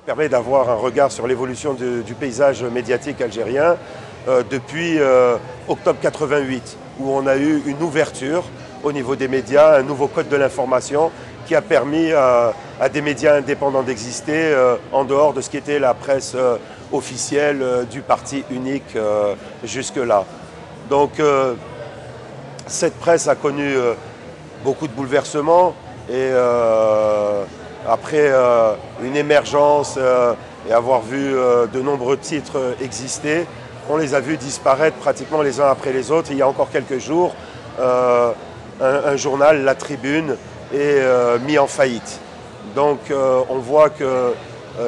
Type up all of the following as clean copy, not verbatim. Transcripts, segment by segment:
permet d'avoir un regard sur l'évolution du paysage médiatique algérien depuis octobre 88, où on a eu une ouverture au niveau des médias, un nouveau code de l'information qui a permis à des médias indépendants d'exister en dehors de ce qui était la presse officielle du parti unique jusque-là. Donc cette presse a connu beaucoup de bouleversements et après une émergence et avoir vu de nombreux titres exister, on les a vus disparaître pratiquement les uns après les autres. Il y a encore quelques jours, un journal, La Tribune, est mis en faillite. Donc on voit que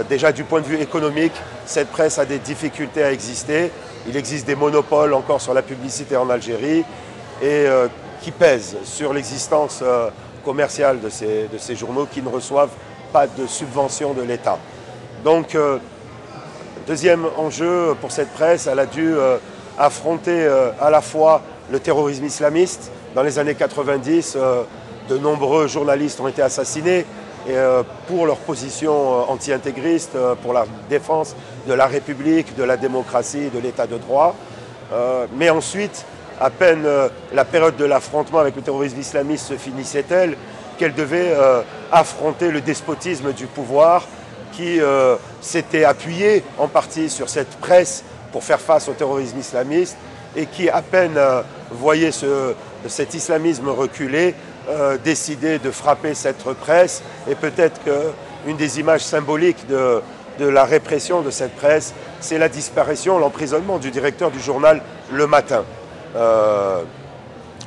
déjà du point de vue économique, cette presse a des difficultés à exister. Il existe des monopoles encore sur la publicité en Algérie et qui pèsent sur l'existence commerciale de ces journaux qui ne reçoivent pas de subvention de l'État. Donc deuxième enjeu pour cette presse, elle a dû affronter à la fois le terrorisme islamiste. Dans les années 90, de nombreux journalistes ont été assassinés et, pour leur position anti-intégriste, pour la défense de la République, de la démocratie, de l'État de droit. Mais ensuite, à peine la période de l'affrontement avec le terrorisme islamiste se finissait-elle, qu'elle devait affronter le despotisme du pouvoir qui s'était appuyé en partie sur cette presse pour faire face au terrorisme islamiste et qui, à peine voyait cet islamisme reculer, décidait de frapper cette presse. Et peut-être qu'une des images symboliques de la répression de cette presse, c'est la disparition, l'emprisonnement du directeur du journal Le Matin.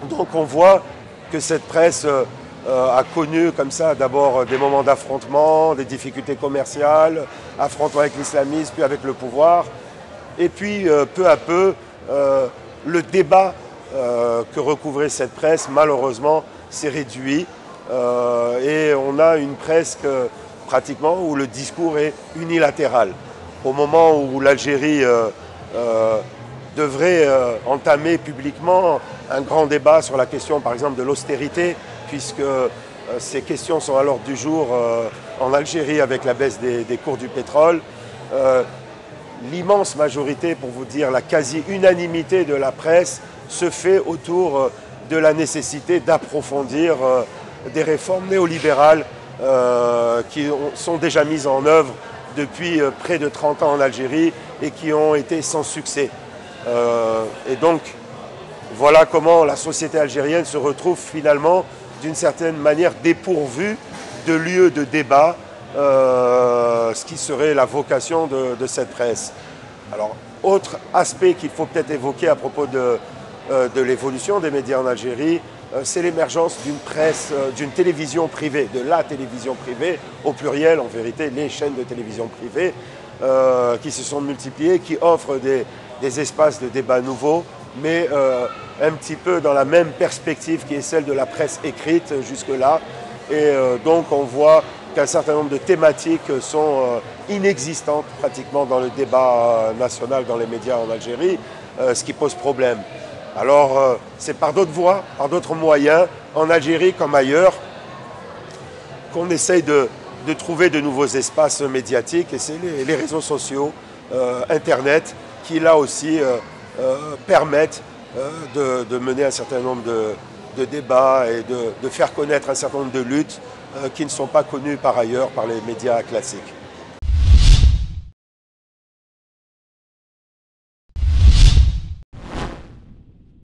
Donc on voit que cette presse a connu comme ça d'abord des moments d'affrontement, des difficultés commerciales, affrontement avec l'islamisme, puis avec le pouvoir. Et puis peu à peu, le débat que recouvrait cette presse, malheureusement, s'est réduit. Et on a une presse pratiquement où le discours est unilatéral. Au moment où l'Algérie devrait entamer publiquement un grand débat sur la question, par exemple, de l'austérité, puisque ces questions sont à l'ordre du jour en Algérie avec la baisse des cours du pétrole. L'immense majorité, pour vous dire la quasi-unanimité de la presse, se fait autour de la nécessité d'approfondir des réformes néolibérales qui sont déjà mises en œuvre depuis près de 30 ans en Algérie et qui ont été sans succès. Et donc, voilà comment la société algérienne se retrouve finalement d'une certaine manière dépourvue de lieux de débat, ce qui serait la vocation de cette presse. Alors, autre aspect qu'il faut peut-être évoquer à propos de l'évolution des médias en Algérie, c'est l'émergence d'une presse, d'une télévision privée, de la télévision privée, au pluriel en vérité, les chaînes de télévision privées qui se sont multipliées, qui offrent des espaces de débat nouveaux, mais un petit peu dans la même perspective qui est celle de la presse écrite jusque-là. Et donc on voit qu'un certain nombre de thématiques sont inexistantes pratiquement dans le débat national, dans les médias en Algérie, ce qui pose problème. Alors c'est par d'autres voies, par d'autres moyens, en Algérie comme ailleurs, qu'on essaye de trouver de nouveaux espaces médiatiques, et c'est les réseaux sociaux, Internet, qui là aussi permettent de mener un certain nombre de débats et de faire connaître un certain nombre de luttes qui ne sont pas connues par ailleurs par les médias classiques.